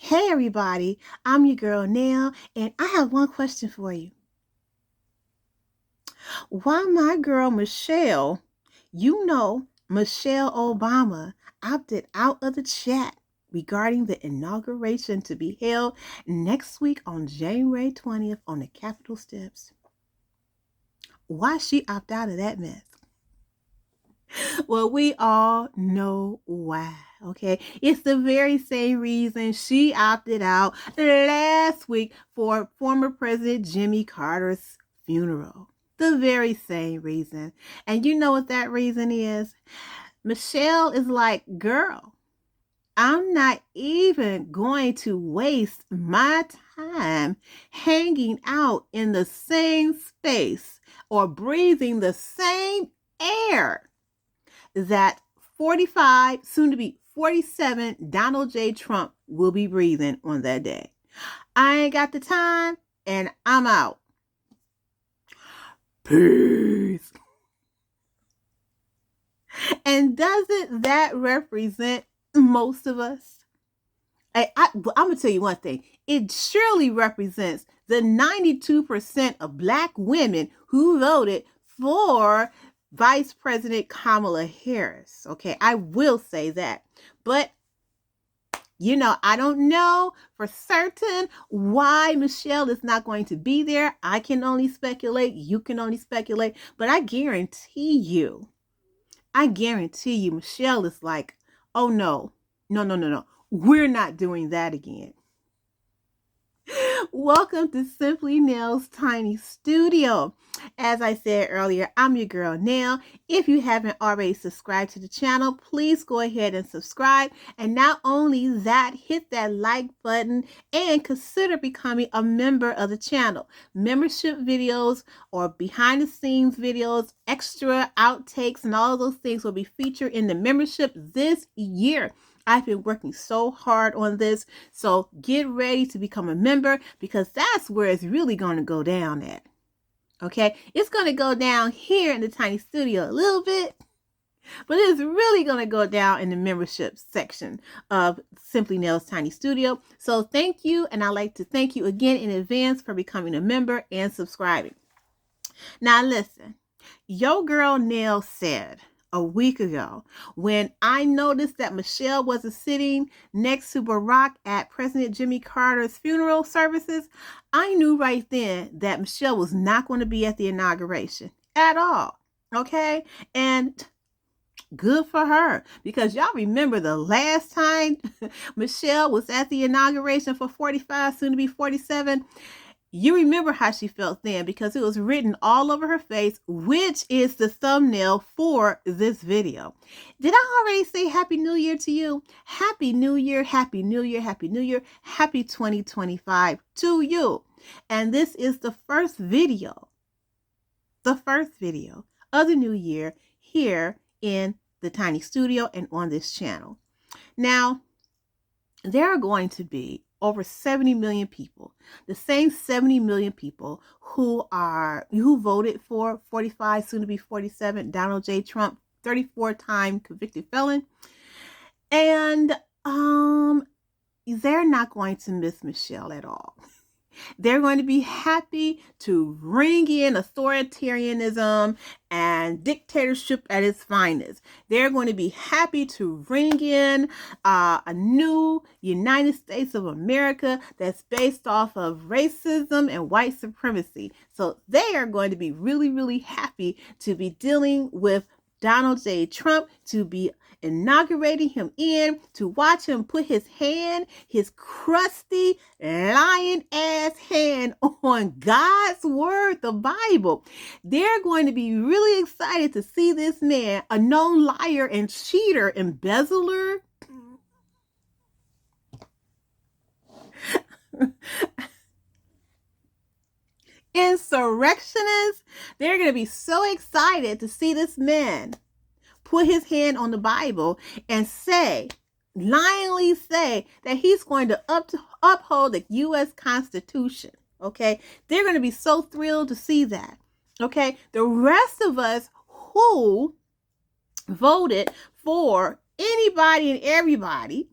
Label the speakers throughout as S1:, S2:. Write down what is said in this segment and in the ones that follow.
S1: Hey everybody, I'm your girl Nell, and I have one question for you. Why my girl Michelle, Michelle Obama, opted out of the chat regarding the inauguration to be held next week on January 20th on the Capitol steps. Why she opt out of that mess? Well, we all know why, okay? It's the very same reason she opted out last week for former President Jimmy Carter's funeral. The very same reason. And you know what that reason is? Michelle is like, girl, I'm not even going to waste my time hanging out in the same space or breathing the same air that 45, soon to be 47, Donald J. Trump will be breathing on that day. I ain't got the time and I'm out. Peace. And doesn't that represent most of us? I'm going to tell you one thing. It surely represents the 92% of Black women who voted for Vice President Kamala Harris. Okay, I will say that. But, I don't know for certain why Michelle is not going to be there. I can only speculate. You can only speculate. But I guarantee you, Michelle is like, oh no. We're not doing that again. Welcome to Simply Nell's Tiny Studio. As I said earlier, I'm your girl Nell. If you haven't already subscribed to the channel, please go ahead and subscribe. And not only that, hit that like button and consider becoming a member of the channel. Membership videos or behind the scenes videos, extra outtakes, and all of those things will be featured in the membership this year. I've been working so hard on this, so get ready to become a member because that's where it's really going to go down at. Okay, it's going to go down here in the Tiny Studio a little bit, but it's really going to go down in the membership section of Simply Nell's Tiny Studio. So thank you, and I'd like to thank you again in advance for becoming a member and subscribing. Now listen, your girl Nell said a week ago, when I noticed that Michelle wasn't sitting next to Barack at President Jimmy Carter's funeral services, I knew right then that Michelle was not going to be at the inauguration at all. Okay? And good for her, because y'all remember the last time Michelle was at the inauguration for 45, soon to be 47. You remember how she felt then because it was written all over her face, which is the thumbnail for this video. Did I already say Happy New Year to you? Happy New Year, Happy New Year, Happy New Year, Happy 2025 to you. And this is the first video of the new year here in the Tiny Studio and on this channel. Now, there are going to be over 70 million people, the same 70 million people who voted for 45, soon to be 47, Donald J. Trump, 34-time convicted felon. And they're not going to miss Michelle at all. They're going to be happy to ring in authoritarianism and dictatorship at its finest. They're going to be happy to ring in a new United States of America that's based off of racism and white supremacy. So they are going to be really, really happy to be dealing with Donald J. Trump, to be inaugurating him in, to watch him put his crusty lion ass hand on God's word, the Bible. They're going to be really excited to see this man, a known liar and cheater, embezzler, insurrectionist. They're going to be so excited to see this man put his hand on the Bible and lionly say that he's going to uphold the U.S. Constitution. Okay, they're going to be so thrilled to see that. Okay, the rest of us who voted for anybody and everybody,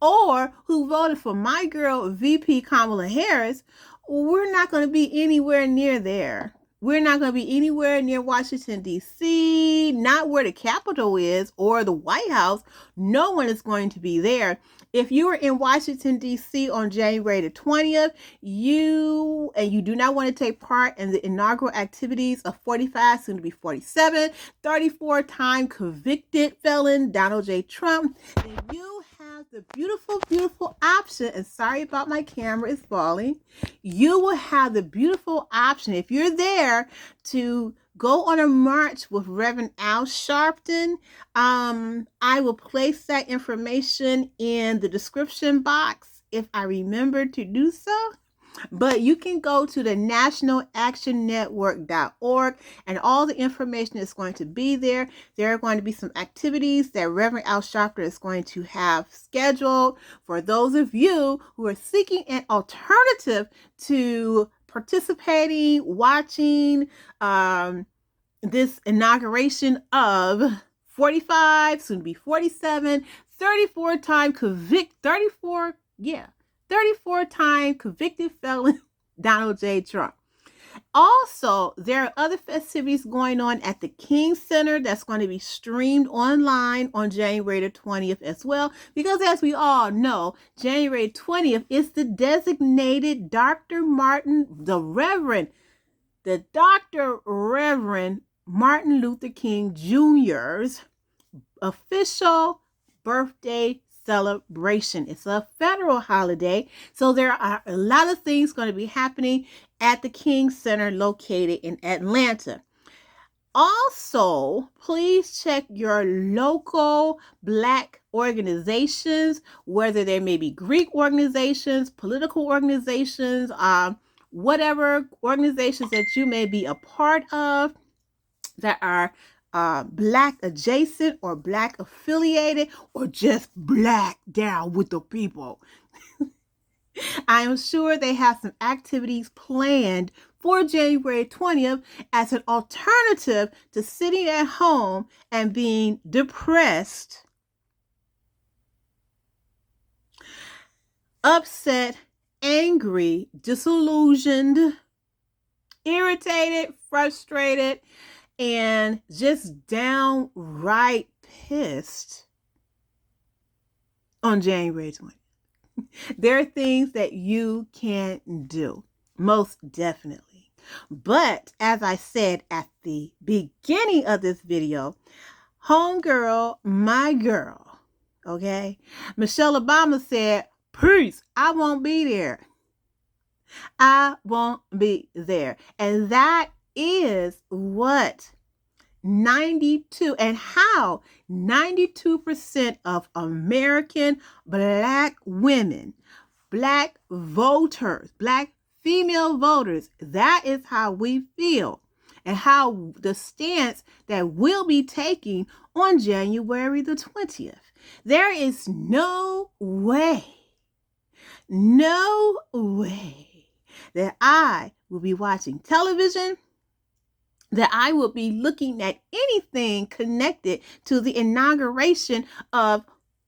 S1: or who voted for my girl, VP Kamala Harris, we're not going to be anywhere near there. We're not going to be anywhere near Washington, D.C., not where the Capitol is or the White House. No one is going to be there. If you were in Washington, D.C. on January the 20th, you do not want to take part in the inaugural activities of 45, soon to be 47, 34-time convicted felon Donald J. Trump, then you have the beautiful, beautiful option, and sorry about my camera, it's falling. You will have the beautiful option, if you're there, to go on a march with Reverend Al Sharpton. I will place that information in the description box if I remember to do so. But you can go to the nationalactionnetwork.org and all the information is going to be there. There are going to be some activities that Reverend Al Sharpton is going to have scheduled for those of you who are seeking an alternative to participating, watching this inauguration of 45, soon to be 47, 34-time convicted felon Donald J. Trump. Also, there are other festivities going on at the King Center that's going to be streamed online on January the 20th as well, because as we all know, January 20th is the designated Dr. Reverend Martin Luther King Jr.'s official birthday celebration. It's a federal holiday, so there are a lot of things going to be happening at the King Center located in Atlanta. Also, please check your local Black organizations, whether they may be Greek organizations, political organizations, whatever organizations that you may be a part of that are Black adjacent or Black affiliated or just Black down with the people. I am sure they have some activities planned for January 20th as an alternative to sitting at home and being depressed, upset, angry, disillusioned, irritated, frustrated, and just downright pissed on January 20th. There are things that you can do, most definitely. But as I said at the beginning of this video, homegirl, my girl, okay? Michelle Obama said, peace, I won't be there. I won't be there. And that is what 92% of American Black women, Black voters, Black female voters, that is how we feel and how the stance that we'll be taking on January the 20th. There is no way that I will be watching television, that I will be looking at anything connected to the inauguration of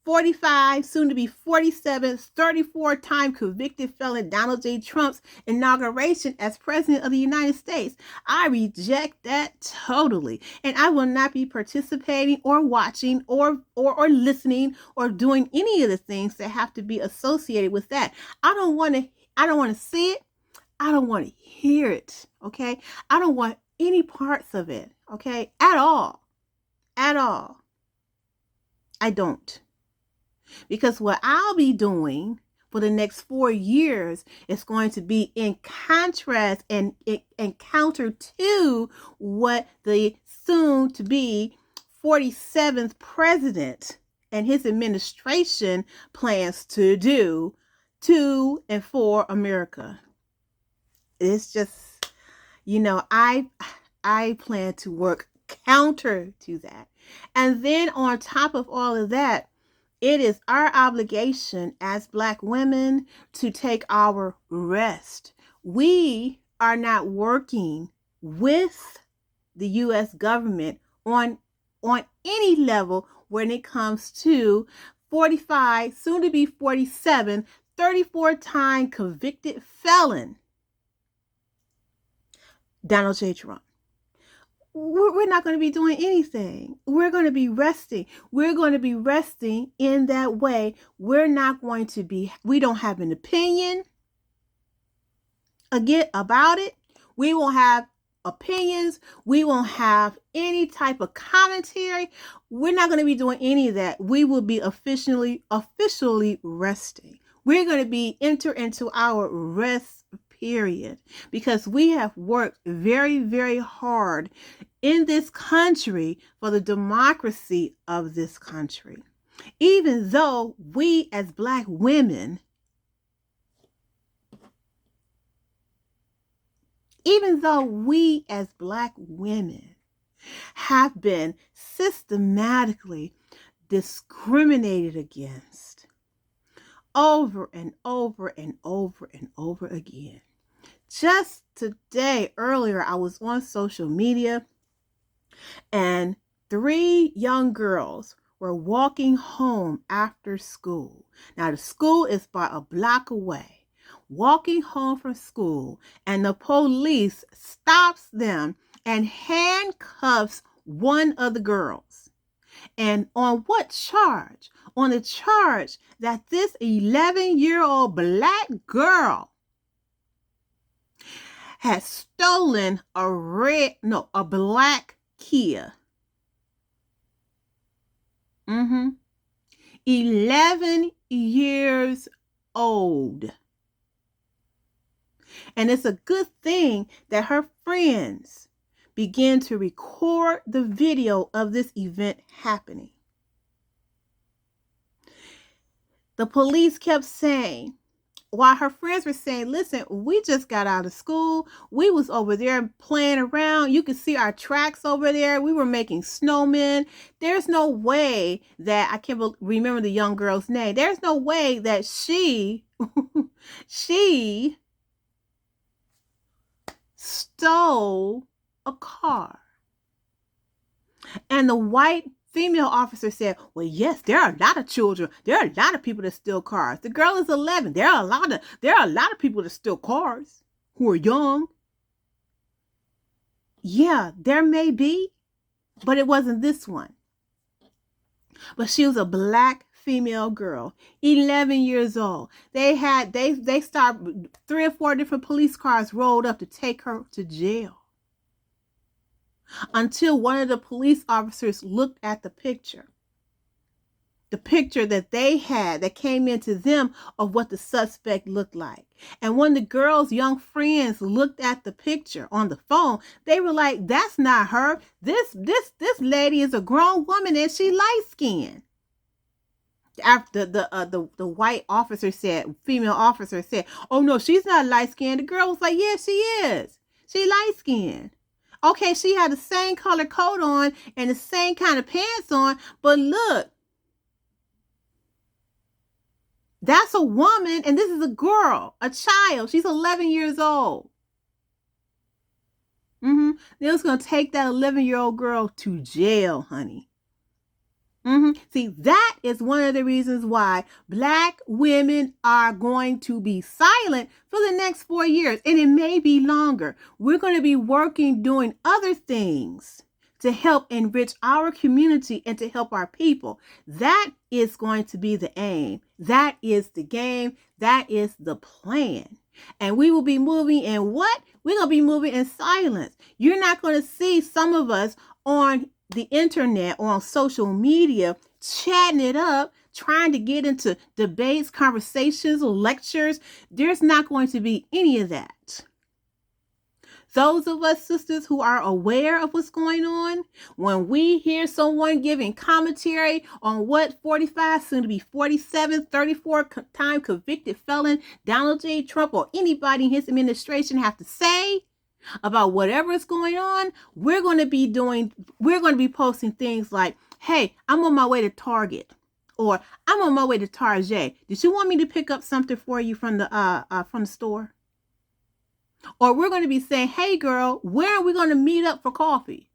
S1: 45, soon to be 47, 34-time convicted felon Donald J. Trump's inauguration as president of the United States. I reject that totally. And I will not be participating or watching or listening or doing any of the things that have to be associated with that. I don't want to see it. I don't want to hear it. Okay. I don't want any parts of it, okay, at all. I don't. Because what I'll be doing for the next 4 years is going to be in contrast and counter to what the soon to be 47th president and his administration plans to do to and for America. It's just, I plan to work counter to that. And then on top of all of that, it is our obligation as Black women to take our rest. We are not working with the U.S. government on any level when it comes to 45, soon to be 47, 34-time convicted felon, Donald J. Trump. We're not going to be doing anything. We're going to be resting. We're going to be resting in that way. We're not going to be, we don't have an opinion again about it. We won't have opinions. We won't have any type of commentary. We're not going to be doing any of that. We will be officially resting. We're going to be enter into our rest period, because we have worked very, very hard in this country for the democracy of this country. Even though we as Black women, have been systematically discriminated against over and over and over and over again. Just today, earlier, I was on social media and 3 young girls were walking home after school. Now, the school is about a block away. Walking home from school, and the police stops them and handcuffs one of the girls. And on what charge? On the charge that this 11-year-old Black girl had stolen a Black Kia. 11 years old. And it's a good thing that her friends began to record the video of this event happening. The police kept saying, while her friends were saying, listen, we just got out of school. We was over there playing around. You could see our tracks over there. We were making snowmen. There's no way that, I can't remember the young girl's name. There's no way that she stole a car. And the white female officer said, well, yes, there are a lot of children. There are a lot of people that steal cars. The girl is 11. There are a lot of people that steal cars who are young. Yeah, there may be, but it wasn't this one. But she was a Black female girl, 11 years old. They started 3 or 4 different police cars rolled up to take her to jail, until one of the police officers looked at the picture that they had, that came into them, of what the suspect looked like. And when the girl's young friends looked at the picture on the phone, they were like, that's not her. This lady is a grown woman and she light-skinned. After the white officer said, female officer said, oh no, she's not light-skinned. The girl was like, yeah, she is. She light-skinned. Okay, she had the same color coat on and the same kind of pants on, but look, that's a woman and this is a girl, a child. She's 11 years old. They was going to take that 11-year-old girl to jail, honey. See, that is one of the reasons why Black women are going to be silent for the next 4 years, and it may be longer. We're going to be working, doing other things to help enrich our community and to help our people. That is going to be the aim. That is the game. That is the plan. And we will be moving in what? We're going to be moving in silence. You're not going to see some of us on the internet or on social media chatting it up, trying to get into debates, conversations, lectures. There's not going to be any of that. Those of us sisters who are aware of what's going on, when we hear someone giving commentary on what 45, soon to be 47, 34-time convicted felon Donald J. Trump or anybody in his administration have to say about whatever is going on, we're going to be posting things like, hey, I'm on my way to Target, or I'm on my way to Target. Did you want me to pick up something for you from the store? Or we're going to be saying, hey girl, where are we going to meet up for coffee?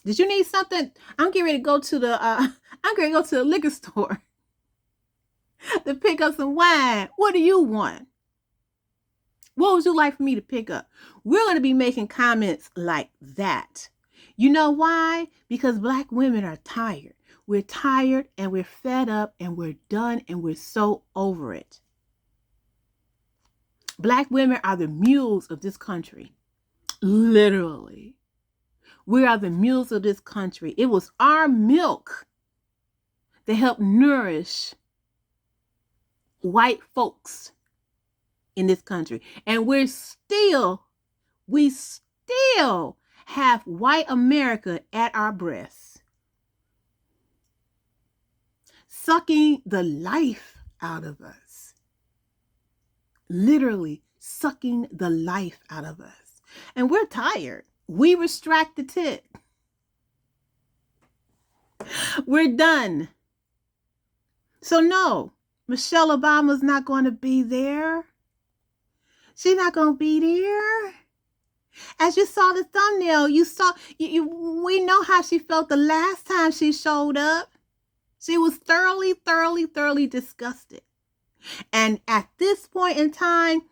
S1: Did you need something? I'm getting ready to go to the I'm getting to go to the liquor store to pick up some wine. What do you want? What would you like for me to pick up? We're going to be making comments like that. You know why? Because Black women are tired. We're tired and we're fed up and we're done and we're so over it. Black women are the mules of this country. Literally. We are the mules of this country. It was our milk that helped nourish white folks in this country. And we still have white America at our breasts, sucking the life out of us. Literally sucking the life out of us. And we're tired. We retract the tit. We're done. So no, Michelle Obama's not going to be there. She's not going to be there. As you saw the thumbnail, we know how she felt the last time she showed up. She was thoroughly disgusted. And at this point in time,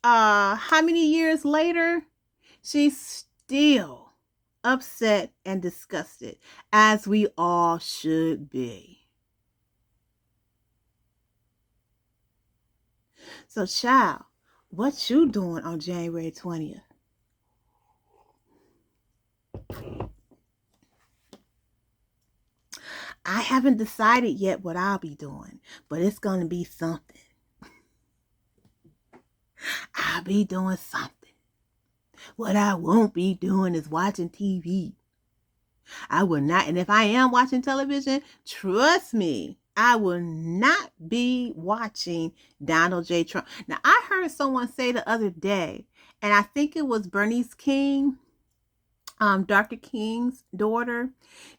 S1: how many years later, she's still upset and disgusted, as we all should be. So, child, what you doing on January 20th? I haven't decided yet what I'll be doing, but it's going to be something. I'll be doing something. What I won't be doing is watching TV. I will not. And if I am watching television, trust me, I will not be watching Donald J. Trump. Now, I heard someone say the other day, and I think it was Bernice King, Dr. King's daughter.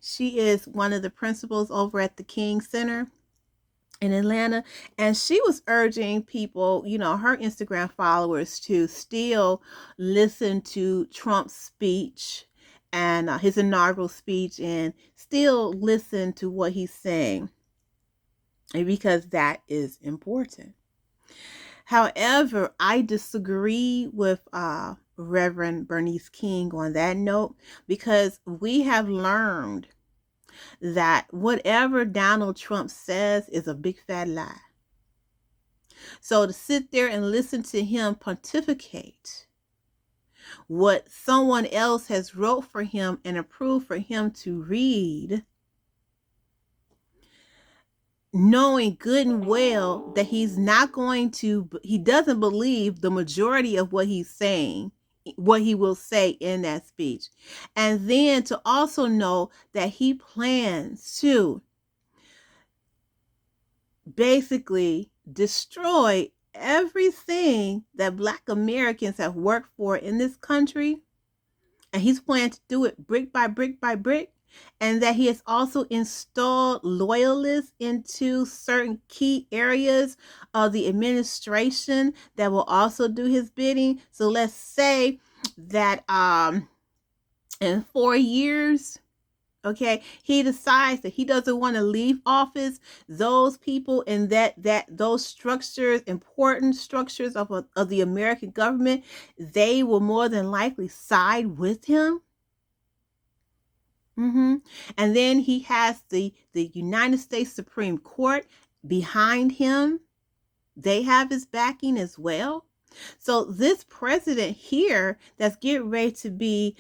S1: She is one of the principals over at the King Center in Atlanta, and she was urging people, her Instagram followers, to still listen to Trump's speech and his inaugural speech, and still listen to what he's saying, because that is important. However, I disagree with Reverend Bernice King on that note, because we have learned that whatever Donald Trump says is a big fat lie. So to sit there and listen to him pontificate what someone else has wrote for him and approved for him to read, knowing good and well that he doesn't believe the majority of what he's saying, what he will say in that speech. And then to also know that he plans to basically destroy everything that Black Americans have worked for in this country. And he's planning to do it brick by brick by brick. And that he has also installed loyalists into certain key areas of the administration that will also do his bidding. So let's say that in 4 years, okay, he decides that he doesn't want to leave office. Those people in those structures, important structures of the American government, they will more than likely side with him. And then he has the United States Supreme Court behind him. They have his backing as well. So this president here that's getting ready to be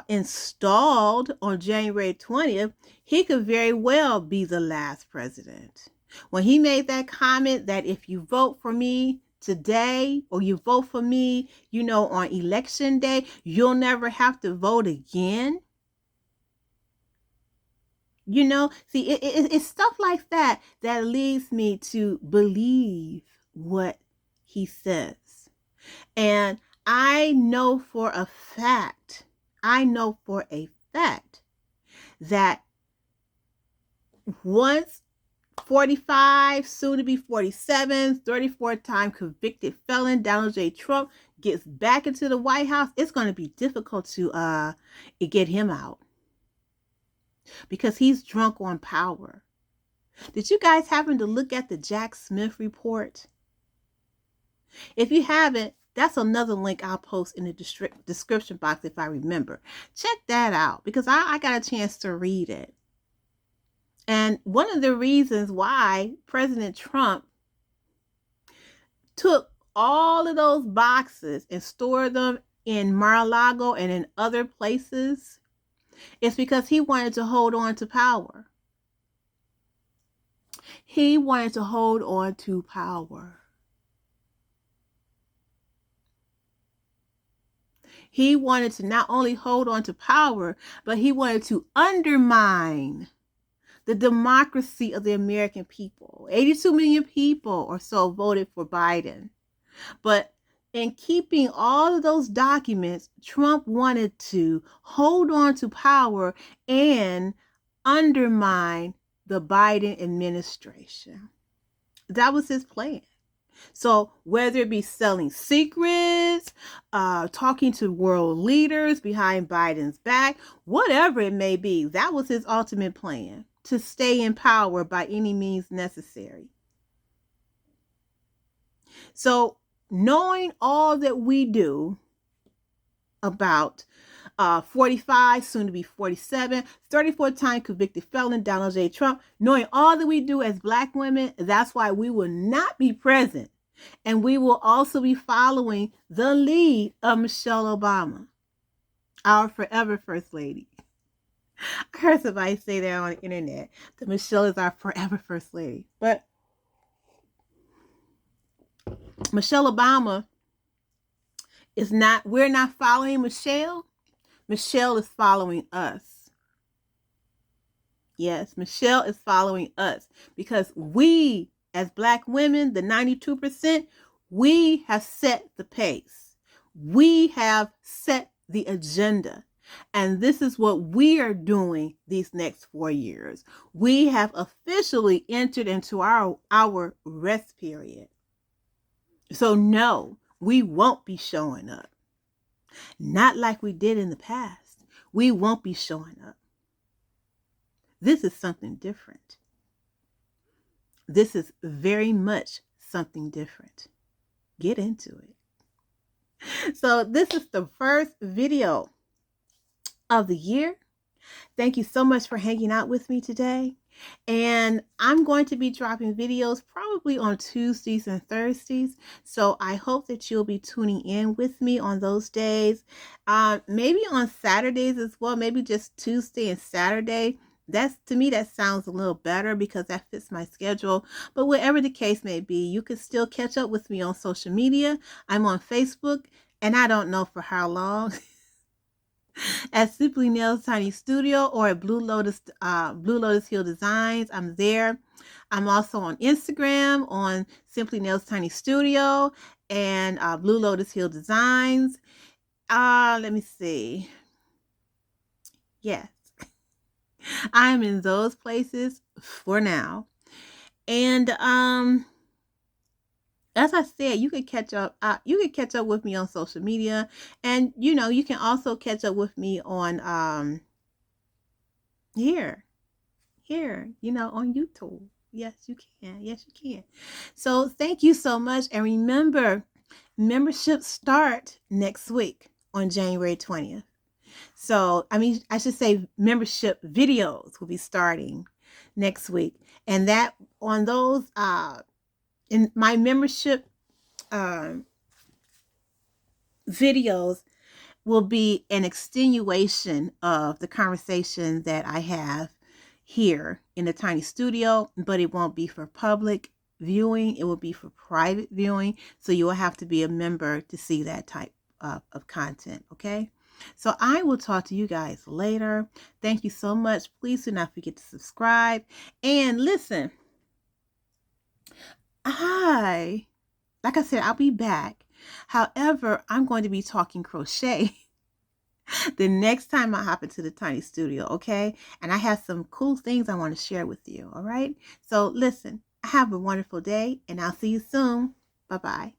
S1: installed on January 20th, he could very well be the last president. When he made that comment that if you vote for me today, or you vote for me, on election day, you'll never have to vote again. See, it's stuff like that leads me to believe what he says. And I know for a fact that once 45, soon to be 47, 34-time convicted felon Donald J. Trump gets back into the White House, it's going to be difficult to get him out. because he's drunk on power. Did you guys happen to look at the Jack Smith report? If you haven't, that's another link I'll post in the description box if I remember. Check that out because I got a chance to read it. And one of the reasons why President Trump took all of those boxes and stored them in Mar-a-Lago and in other places is because he wanted to hold on to power. He wanted to hold on to power. He wanted to not only hold on to power, but he wanted to undermine the democracy of the American people. 82 million people or so voted for Biden. But in keeping all of those documents, Trump wanted to hold on to power and undermine the Biden administration. That was his plan. So whether it be selling secrets, talking to world leaders behind Biden's back, whatever it may be, that was his ultimate plan, to stay in power by any means necessary. So knowing all that we do about 45, soon to be 47, 34-time convicted felon Donald J. Trump, knowing all that we do as Black women, that's why we will not be present. And we will also be following the lead of Michelle Obama, our forever First Lady. I heard somebody say that on the internet, that Michelle is our forever First Lady. But Michelle Obama is not, we're not following Michelle. Michelle is following us. Yes, Michelle is following us because we, as Black women, the 92%, we have set the pace. We have set the agenda. And this is what we are doing these next 4 years. We have officially entered into our rest period. So no, we won't be showing up. Not like we did in the past. We won't be showing up. This is something different. This is very much something different. Get into it. So this is the first video of the year. Thank you so much for hanging out with me today. And I'm going to be dropping videos probably on Tuesdays and Thursdays. So I hope that you'll be tuning in with me on those days. Maybe on Saturdays as well. Maybe just Tuesday and Saturday. To me, that sounds a little better because that fits my schedule. But whatever the case may be, you can still catch up with me on social media. I'm on Facebook, and I don't know for how long. At Simply Nails Tiny Studio or at Blue Lotus Hill Designs. I'm there. I'm also on Instagram on Simply Nails Tiny Studio and Blue Lotus Hill Designs. Let me see. Yes. I'm in those places for now. And as I said, you can catch up. You can catch up with me on social media, and you can also catch up with me on here, on YouTube. Yes, you can. Yes, you can. So thank you so much, and remember, memberships start next week on January 20th. So I should say membership videos will be starting next week, and that on those in my membership videos will be an extenuation of the conversation that I have here in the tiny studio, but it won't be for public viewing. It will be for private viewing. So you will have to be a member to see that type of content. Okay. So I will talk to you guys later. Thank you so much. Please do not forget to subscribe and listen. Like I said, I'll be back. However, I'm going to be talking crochet the next time I hop into the tiny studio, okay? And I have some cool things I want to share with you, all right? So listen, have a wonderful day, and I'll see you soon. Bye-bye.